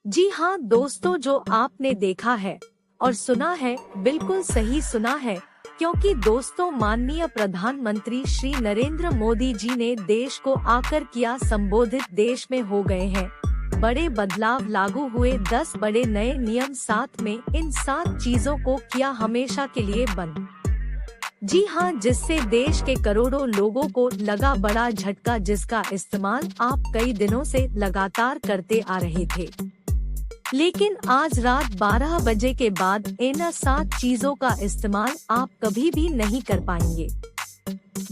जी हाँ दोस्तों, जो आपने देखा है और सुना है बिल्कुल सही सुना है, क्योंकि दोस्तों माननीय प्रधानमंत्री श्री नरेंद्र मोदी जी ने देश को आकर किया संबोधित। देश में हो गए हैं बड़े बदलाव, लागू हुए 10 बड़े नए नियम, साथ में इन 7 चीजों को किया हमेशा के लिए बंद। जी हाँ, जिससे देश के करोड़ों लोगों को लगा बड़ा झटका, जिसका इस्तेमाल आप कई दिनों से लगातार करते आ रहे थे। लेकिन आज रात 12 बजे के बाद इन 7 चीजों का इस्तेमाल आप कभी भी नहीं कर पाएंगे।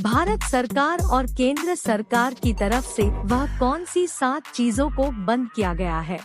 भारत सरकार और केंद्र सरकार की तरफ से वह कौन सी 7 चीजों को बंद किया गया है,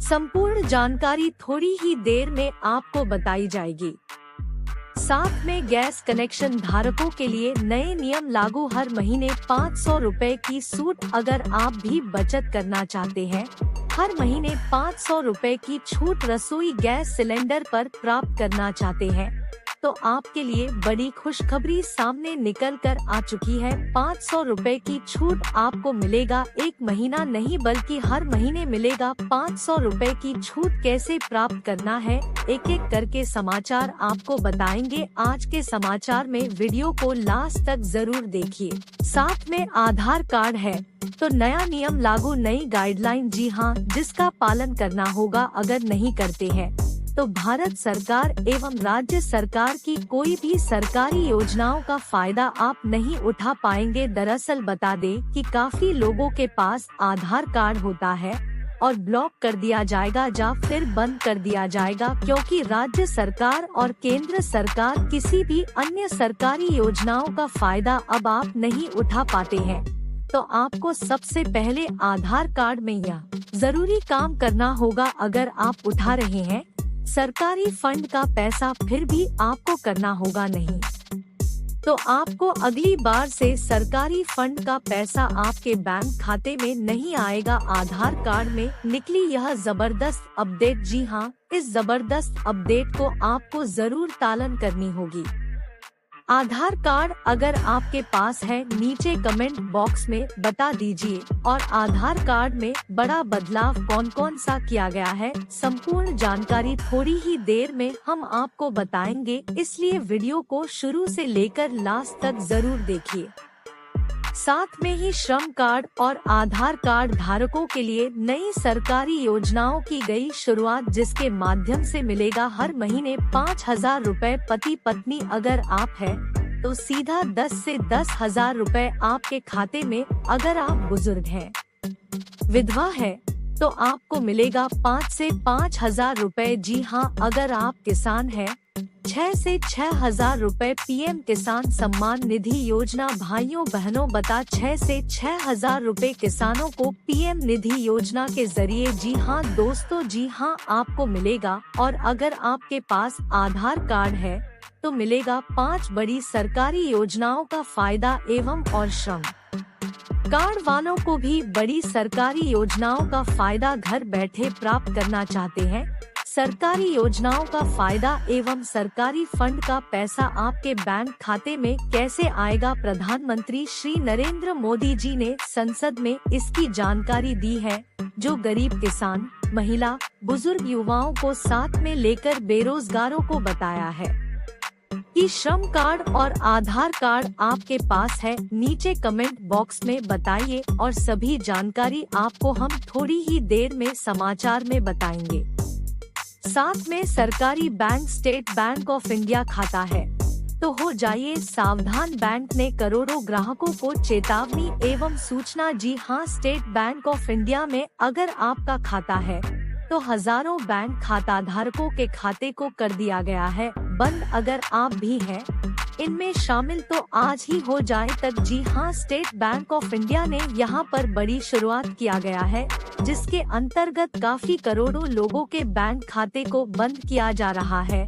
संपूर्ण जानकारी थोड़ी ही देर में आपको बताई जाएगी। साथ में गैस कनेक्शन धारकों के लिए नए नियम लागू, हर महीने 500 रुपए की छूट। अगर आप भी बचत करना चाहते हैं, हर महीने 500 रुपए की छूट रसोई गैस सिलेंडर पर प्राप्त करना चाहते हैं, तो आपके लिए बड़ी खुशखबरी सामने निकल कर आ चुकी है। 500 रुपए की छूट आपको मिलेगा, एक महीना नहीं बल्कि हर महीने मिलेगा 500 रुपए की छूट। कैसे प्राप्त करना है, एक एक करके समाचार आपको बताएंगे आज के समाचार में। वीडियो को लास्ट तक जरूर देखिए। साथ में आधार कार्ड है तो नया नियम लागू, नई गाइडलाइन, जी हाँ, जिसका पालन करना होगा। अगर नहीं करते हैं तो भारत सरकार एवं राज्य सरकार की कोई भी सरकारी योजनाओं का फायदा आप नहीं उठा पाएंगे। दरअसल बता दें कि काफी लोगों के पास आधार कार्ड होता है और ब्लॉक कर दिया जाएगा या फिर बंद कर दिया जाएगा, क्योंकि राज्य सरकार और केंद्र सरकार किसी भी अन्य सरकारी योजनाओं का फायदा अब आप नहीं उठा पाते हैं। तो आपको सबसे पहले आधार कार्ड में यह जरूरी काम करना होगा। अगर आप उठा रहे हैं सरकारी फंड का पैसा, फिर भी आपको करना होगा नहीं, तो आपको अगली बार से सरकारी फंड का पैसा आपके बैंक खाते में नहीं आएगा। आधार कार्ड में निकली यह जबरदस्त अपडेट, जी हाँ, इस जबरदस्त अपडेट को आपको जरूर पालन करनी होगी। आधार कार्ड अगर आपके पास है, नीचे कमेंट बॉक्स में बता दीजिए। और आधार कार्ड में बड़ा बदलाव कौन कौन सा किया गया है, संपूर्ण जानकारी थोड़ी ही देर में हम आपको बताएंगे, इसलिए वीडियो को शुरू से लेकर लास्ट तक जरूर देखिए। साथ में ही श्रम कार्ड और आधार कार्ड धारकों के लिए नई सरकारी योजनाओं की गई शुरुआत, जिसके माध्यम से मिलेगा हर महीने 5,000 रुपए। पति पत्नी अगर आप हैं तो सीधा 10 से 10,000 रुपए आपके खाते में। अगर आप बुजुर्ग हैं, विधवा है, तो आपको मिलेगा 5 से 5,000 रुपए। जी हाँ, अगर आप किसान हैं, 6 से 6,000 रुपए। पीएम किसान सम्मान निधि योजना, भाइयों बहनों बता 6 से 6,000 रुपए किसानों को पीएम निधि योजना के जरिए, जी हाँ दोस्तों, जी हाँ, आपको मिलेगा। और अगर आपके पास आधार कार्ड है तो मिलेगा 5 बड़ी सरकारी योजनाओं का फायदा एवं और श्रम कार्ड वालों को भी बड़ी सरकारी योजनाओं का फायदा घर बैठे प्राप्त करना चाहते हैं। सरकारी योजनाओं का फायदा एवं सरकारी फंड का पैसा आपके बैंक खाते में कैसे आएगा, प्रधानमंत्री श्री नरेंद्र मोदी जी ने संसद में इसकी जानकारी दी है, जो गरीब किसान, महिला, बुजुर्ग, युवाओं को साथ में लेकर बेरोजगारों को बताया है कि श्रम कार्ड और आधार कार्ड आपके पास है। नीचे कमेंट बॉक्स में बताइए और सभी जानकारी आपको हम थोड़ी ही देर में समाचार में बताएंगे। साथ में सरकारी bank state bank of India खाता है तो हो जाइए सावधान। बैंक ने करोड़ों ग्राहकों को चेतावनी एवं सूचना, जी हाँ, स्टेट बैंक ऑफ इंडिया में अगर आपका खाता है तो हजारों बैंक खाता धारकों के खाते को कर दिया गया है बंद। अगर आप भी हैं इनमें शामिल तो आज ही हो जाए तक। जी हाँ, स्टेट बैंक ऑफ इंडिया ने यहाँ पर बड़ी शुरुआत किया गया है, जिसके अंतर्गत काफी करोड़ों लोगों के बैंक खाते को बंद किया जा रहा है।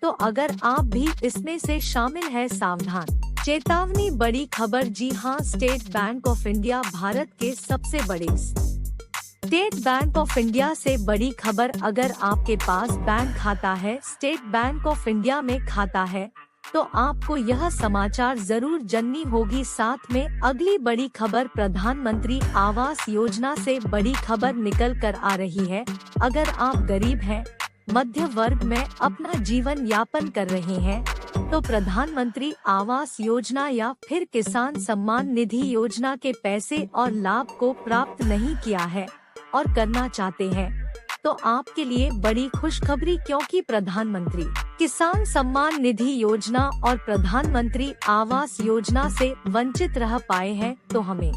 तो अगर आप भी इसमें से शामिल है, सावधान। चेतावनी, बड़ी खबर, जी हाँ, state bank of India Bharat के सबसे बड़े स्टेट बैंक ऑफ इंडिया से बड़ी खबर, अगर आपके पास बैंक खाता है, स्टेट बैंक ऑफ इंडिया में खाता है, तो आपको यह समाचार जरूर जाननी होगी। साथ में अगली बड़ी खबर, प्रधानमंत्री आवास योजना से बड़ी खबर निकल कर आ रही है। अगर आप गरीब हैं, मध्य वर्ग में अपना जीवन यापन कर रहे हैं, तो प्रधानमंत्री आवास योजना या फिर किसान सम्मान निधि योजना के पैसे और लाभ को प्राप्त नहीं किया है और करना चाहते हैं, तो आपके लिए बड़ी खुशखबरी, क्योंकि प्रधानमंत्री किसान सम्मान निधि योजना और प्रधानमंत्री आवास योजना से वंचित रह पाए हैं, तो हमें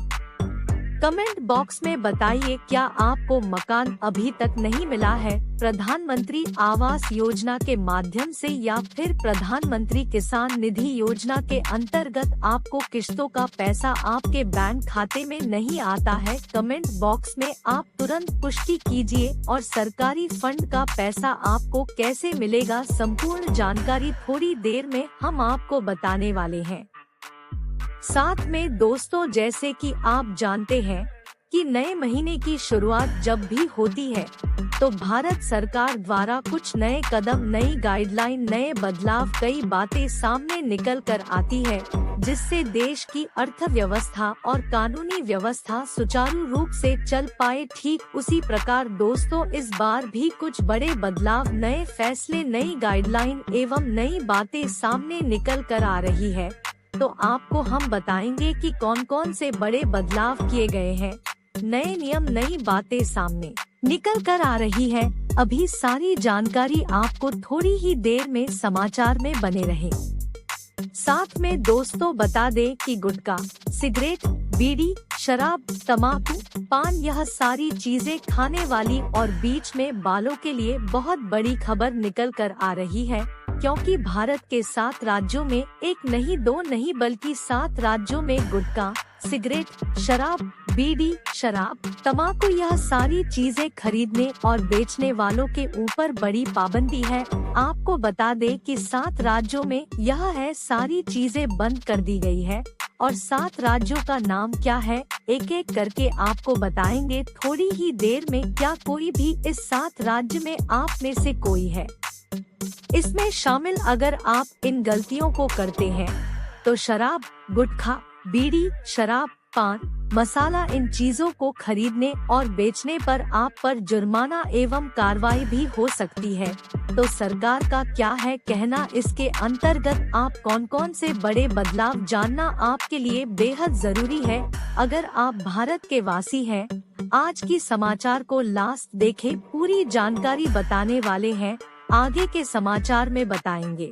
कमेंट बॉक्स में बताइए, क्या आपको मकान अभी तक नहीं मिला है प्रधानमंत्री आवास योजना के माध्यम से, या फिर प्रधानमंत्री किसान निधि योजना के अंतर्गत आपको किस्तों का पैसा आपके बैंक खाते में नहीं आता है। कमेंट बॉक्स में आप तुरंत पुष्टि कीजिए और सरकारी फंड का पैसा आपको कैसे मिलेगा, संपूर्ण जानकारी थोड़ी देर में हम आपको बताने वाले हैं। साथ में दोस्तों, जैसे कि आप जानते हैं कि नए महीने की शुरुआत जब भी होती है तो भारत सरकार द्वारा कुछ नए कदम, नई गाइडलाइन, नए बदलाव, कई बातें सामने निकल कर आती है, जिससे देश की अर्थव्यवस्था और कानूनी व्यवस्था सुचारू रूप से चल पाए। ठीक उसी प्रकार दोस्तों, इस बार भी कुछ बड़े बदलाव, नए फैसले, नई गाइडलाइन एवं नई बातें सामने निकल कर आ रही है। तो आपको हम बताएंगे कि कौन कौन से बड़े बदलाव किए गए हैं, नए नियम, नई बातें सामने निकल कर आ रही है। अभी सारी जानकारी आपको थोड़ी ही देर में समाचार में बने रहे। साथ में दोस्तों बता दें कि गुटखा, सिगरेट, बीड़ी, शराब, तंबाकू, पान, यह सारी चीजें खाने वाली और बीच में बालों के लिए बहुत बड़ी खबर निकल कर आ रही है, क्योंकि भारत के 7 राज्यों में, एक नहीं, 2 नहीं, बल्कि 7 राज्यों में गुटखा, सिगरेट, शराब, बीड़ी, शराब, तंबाकू, यह सारी चीजें खरीदने और बेचने वालों के ऊपर बड़ी पाबंदी है। आपको बता दें कि 7 राज्यों में यह है, सारी चीजें बंद कर दी गई है। और 7 राज्यों का नाम क्या है, एक एक करके आपको बताएंगे थोड़ी ही देर में। क्या कोई भी इस 7 राज्य में आप में से कोई है इसमें शामिल? अगर आप इन गलतियों को करते हैं तो शराब, गुटखा, बीड़ी, शराब, पान मसाला, इन चीजों को खरीदने और बेचने पर आप पर जुर्माना एवं कार्रवाई भी हो सकती है। तो सरकार का क्या है कहना, इसके अंतर्गत आप कौन कौन से बड़े बदलाव जानना आपके लिए बेहद जरूरी है। अगर आप भारत के वासी हैं, आज की समाचार को लास्ट देखें, पूरी जानकारी बताने वाले हैं, आगे के समाचार में बताएंगे।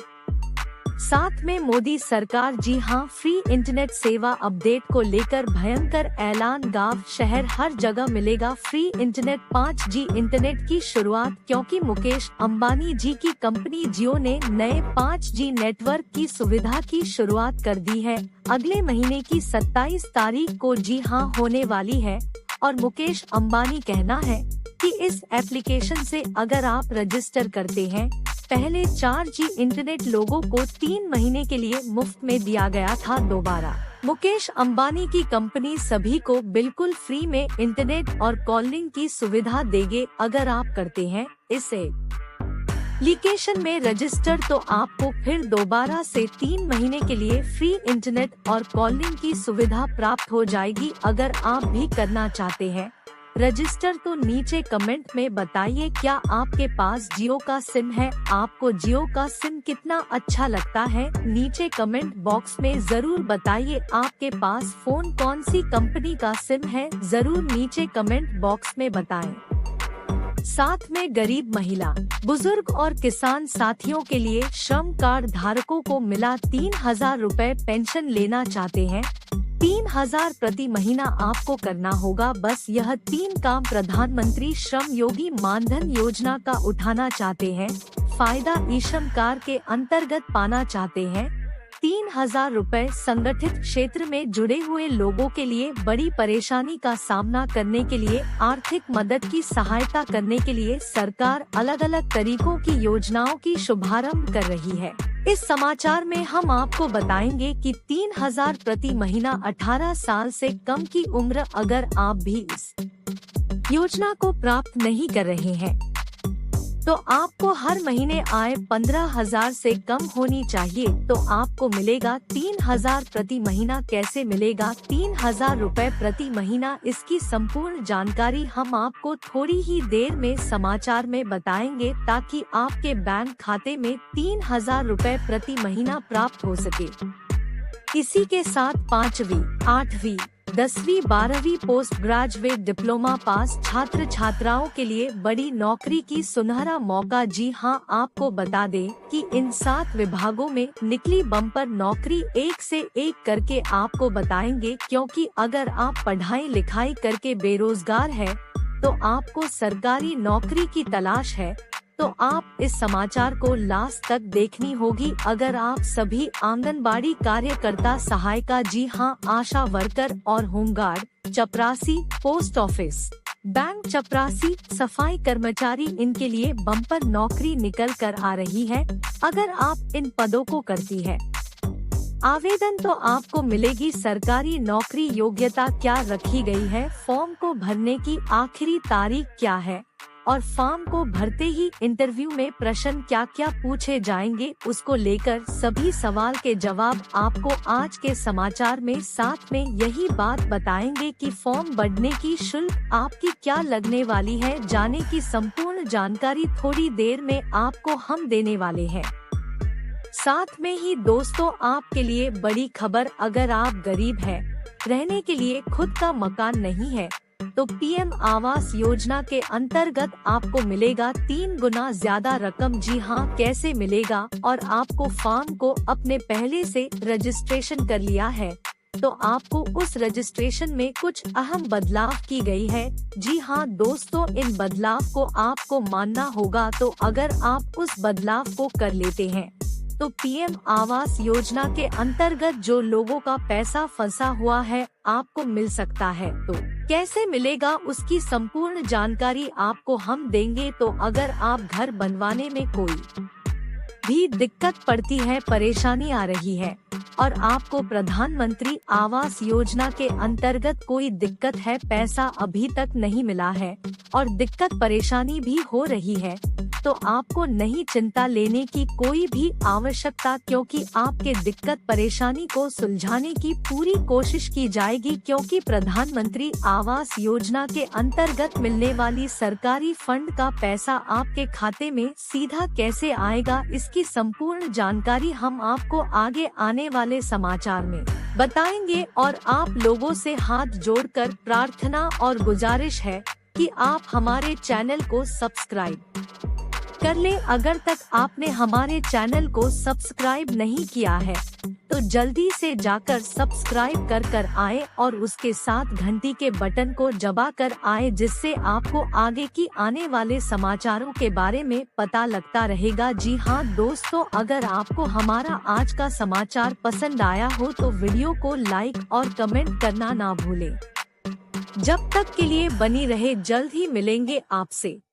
साथ में मोदी सरकार, जी हां, फ्री इंटरनेट सेवा अपडेट को लेकर भयंकर ऐलान, गांव शहर हर जगह मिलेगा फ्री इंटरनेट। 5G इंटरनेट की शुरुआत, क्योंकि मुकेश अंबानी जी की कंपनी जियो ने नए 5G नेटवर्क की सुविधा की शुरुआत कर दी है। अगले महीने की 27 तारीख को, जी हां, होने वाली है। और मुकेश अंबानी कहना है कि इस एप्लीकेशन से अगर आप रजिस्टर करते हैं, पहले 4G इंटरनेट लोगों को 3 महीने के लिए मुफ्त में दिया गया था। दोबारा मुकेश अंबानी की कंपनी सभी को बिल्कुल फ्री में इंटरनेट और कॉलिंग की सुविधा देंगे। अगर आप करते हैं इस एप्लीकेशन में रजिस्टर, तो आपको फिर दोबारा से 3 महीने के लिए फ्री इंटरनेट और कॉलिंग की सुविधा प्राप्त हो जाएगी। अगर आप भी करना चाहते हैं रजिस्टर, तो नीचे कमेंट में बताइए, क्या आपके पास जियो का सिम है, आपको जियो का सिम कितना अच्छा लगता है, नीचे कमेंट बॉक्स में जरूर बताइए। आपके पास फोन कौन सी कंपनी का सिम है, जरूर नीचे कमेंट बॉक्स में बताएं। साथ में गरीब महिला, बुजुर्ग और किसान साथियों के लिए श्रम कार्ड धारकों को मिला 3000 रुपए पेंशन। लेना चाहते हैं 3000 प्रति महीना, आपको करना होगा बस यह 3 काम। प्रधानमंत्री श्रम योगी मानधन योजना का उठाना चाहते हैं फायदा, ई-श्रम कार्ड के अंतर्गत पाना चाहते हैं 3000 रुपए। संगठित क्षेत्र में जुड़े हुए लोगों के लिए बड़ी परेशानी का सामना करने के लिए आर्थिक मदद की सहायता करने के लिए सरकार अलग अलग तरीकों की योजनाओं की शुभारंभ कर रही है। इस समाचार में हम आपको बताएंगे कि 3000 प्रति महीना 18 साल से कम की उम्र, अगर आप भी इस योजना को प्राप्त नहीं कर रहे हैं तो आपको हर महीने आय 15,000 से कम होनी चाहिए। तो आपको मिलेगा 3,000 प्रति महीना। कैसे मिलेगा 3,000 रुपए प्रति महीना, इसकी संपूर्ण जानकारी हम आपको थोड़ी ही देर में समाचार में बताएंगे, ताकि आपके बैंक खाते में 3,000 रुपए प्रति महीना प्राप्त हो सके। इसी के साथ 5वीं, 8वीं, 10वीं, 12वीं पोस्ट ग्रेजुएट डिप्लोमा पास छात्र छात्राओं के लिए बड़ी नौकरी की सुनहरा मौका। जी हां, आपको बता दें कि इन 7 विभागों में निकली बम्पर नौकरी एक से एक करके आपको बताएंगे, क्योंकि अगर आप पढ़ाई लिखाई करके बेरोजगार है तो आपको सरकारी नौकरी की तलाश है, तो आप इस समाचार को लास्ट तक देखनी होगी। अगर आप सभी आंगनबाड़ी कार्यकर्ता, सहायिका, जी हां, आशा वर्कर और होमगार्ड, चपरासी, पोस्ट ऑफिस, बैंक चपरासी, सफाई कर्मचारी, इनके लिए बम्पर नौकरी निकल कर आ रही है। अगर आप इन पदों को करती है आवेदन, तो आपको मिलेगी सरकारी नौकरी। योग्यता क्या रखी गई है, फॉर्म को भरने की आखिरी तारीख क्या है, और फॉर्म को भरते ही इंटरव्यू में प्रश्न क्या क्या पूछे जाएंगे, उसको लेकर सभी सवाल के जवाब आपको आज के समाचार में साथ में यही बात बताएंगे कि फॉर्म भरने की शुल्क आपकी क्या लगने वाली है। जाने की संपूर्ण जानकारी थोड़ी देर में आपको हम देने वाले हैं। साथ में ही दोस्तों, आपके लिए बड़ी खबर, अगर आप गरीब हैं, रहने के लिए खुद का मकान नहीं है, तो पीएम आवास योजना के अंतर्गत आपको मिलेगा 3 गुना ज्यादा रकम। जी हां, कैसे मिलेगा, और आपको फॉर्म को अपने पहले से रजिस्ट्रेशन कर लिया है, तो आपको उस रजिस्ट्रेशन में कुछ अहम बदलाव की गई है। जी हां दोस्तों, इन बदलाव को आपको मानना होगा। तो अगर आप उस बदलाव को कर लेते हैं, तो पीएम आवास योजना के अंतर्गत जो लोगों का पैसा फंसा हुआ है, आपको मिल सकता है। तो कैसे मिलेगा, उसकी संपूर्ण जानकारी आपको हम देंगे। तो अगर आप घर बनवाने में कोई भी दिक्कत पड़ती है, परेशानी आ रही है, और आपको प्रधानमंत्री आवास योजना के अंतर्गत कोई दिक्कत है, पैसा अभी तक नहीं मिला है, और दिक्कत परेशानी भी हो रही है, तो आपको नहीं चिंता लेने की कोई भी आवश्यकता, क्योंकि आपके दिक्कत परेशानी को सुलझाने की पूरी कोशिश की जाएगी। क्योंकि प्रधानमंत्री आवास योजना के अंतर्गत मिलने वाली सरकारी फंड का पैसा आपके खाते में सीधा कैसे आएगा, इसकी संपूर्ण जानकारी हम आपको आगे आने वाले समाचार में बताएंगे। और आप लोगों से हाथ जोड़कर प्रार्थना और गुजारिश है कि आप हमारे चैनल को सब्सक्राइब कर ले। अगर तक आपने हमारे चैनल को सब्सक्राइब नहीं किया है, तो जल्दी से जाकर सब्सक्राइब कर आए और उसके साथ घंटी के बटन को दबा कर आए, जिससे आपको आगे की आने वाले समाचारों के बारे में पता लगता रहेगा। जी हां दोस्तों, अगर आपको हमारा आज का समाचार पसंद आया हो, तो वीडियो को लाइक और कमेंट करना ना भूलें। जब तक के लिए बनी रहे, जल्द ही मिलेंगे आपसे।